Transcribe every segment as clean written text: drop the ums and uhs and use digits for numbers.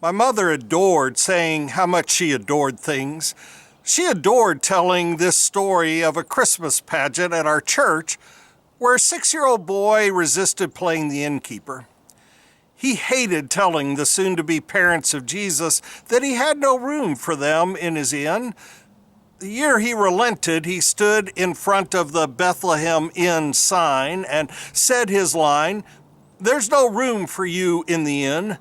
My mother adored saying how much she adored things. She adored telling this story of a Christmas pageant at our church where a 6-year-old boy resisted playing the innkeeper. He hated telling the soon-to-be parents of Jesus that he had no room for them in his inn. The year he relented, he stood in front of the Bethlehem Inn sign and said his line, "There's no room for you in the inn.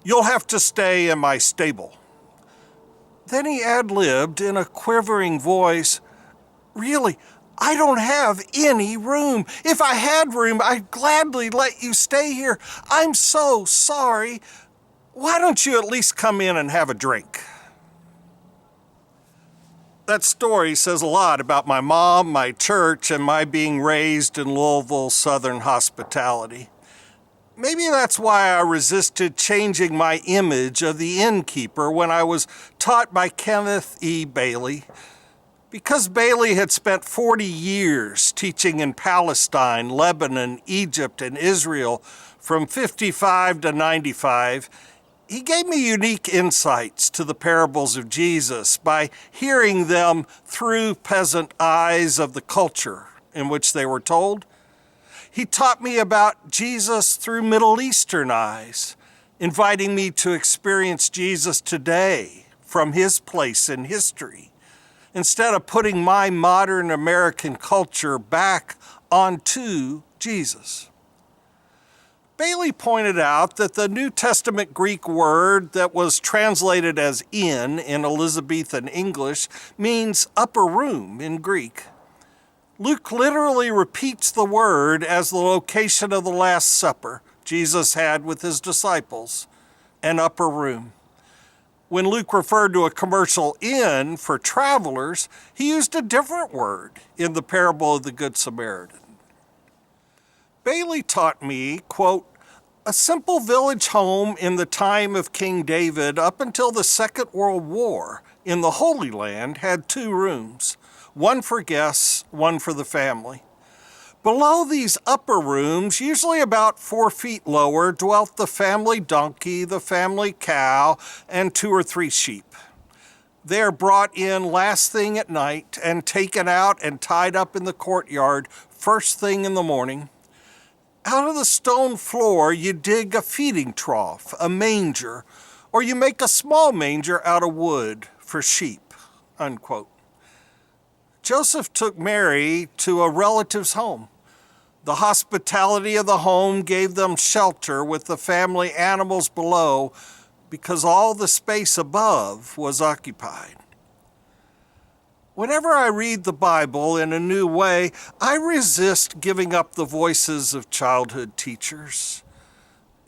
You'll have to stay in my stable." Then he ad-libbed in a quivering voice, "Really, I don't have any room. If I had room, I'd gladly let you stay here. I'm so sorry. Why don't you at least come in and have a drink?" That story says a lot about my mom, my church, and my being raised in Louisville Southern hospitality. Maybe that's why I resisted changing my image of the innkeeper when I was taught by Kenneth E. Bailey. Because Bailey had spent 40 years teaching in Palestine, Lebanon, Egypt, and Israel from 55 to 95, he gave me unique insights to the parables of Jesus by hearing them through peasant eyes of the culture in which they were told. He taught me about Jesus through Middle Eastern eyes, inviting me to experience Jesus today from his place in history, instead of putting my modern American culture back onto Jesus. Bailey pointed out that the New Testament Greek word that was translated as inn in Elizabethan English means upper room in Greek. Luke literally repeats the word as the location of the Last Supper Jesus had with his disciples, an upper room. When Luke referred to a commercial inn for travelers, he used a different word in the parable of the Good Samaritan. Bailey taught me, quote, "A simple village home in the time of King David up until the Second World War in the Holy Land had 2 rooms, one for guests, one for the family. Below these upper rooms, usually about 4 feet lower, dwelt the family donkey, the family cow, and 2 or 3 sheep. They are brought in last thing at night and taken out and tied up in the courtyard first thing in the morning. Out of the stone floor, you dig a feeding trough, a manger, or you make a small manger out of wood for sheep," unquote. Joseph took Mary to a relative's home. The hospitality of the home gave them shelter with the family animals below because all the space above was occupied. Whenever I read the Bible in a new way, I resist giving up the voices of childhood teachers.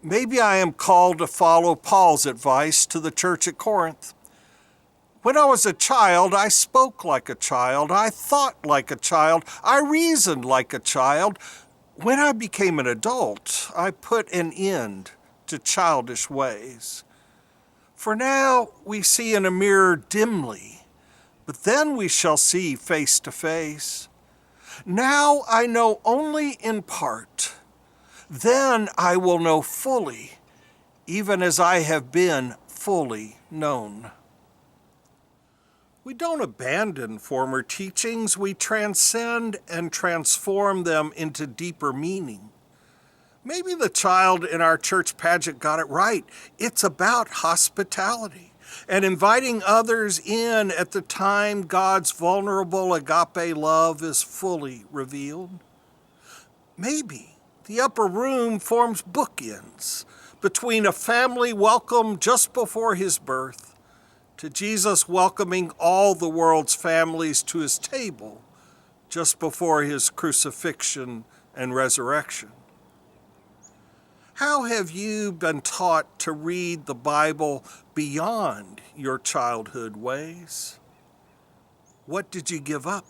Maybe I am called to follow Paul's advice to the church at Corinth. When I was a child, I spoke like a child, I thought like a child, I reasoned like a child. When I became an adult, I put an end to childish ways. For now we see in a mirror dimly, but then we shall see face to face. Now I know only in part. Then I will know fully, even as I have been fully known. We don't abandon former teachings, we transcend and transform them into deeper meaning. Maybe the child in our church pageant got it right. It's about hospitality and inviting others in at the time God's vulnerable agape love is fully revealed. Maybe the upper room forms bookends between a family welcome just before his birth to Jesus welcoming all the world's families to his table just before his crucifixion and resurrection. How have you been taught to read the Bible beyond your childhood ways? What did you give up?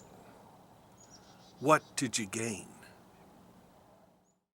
What did you gain?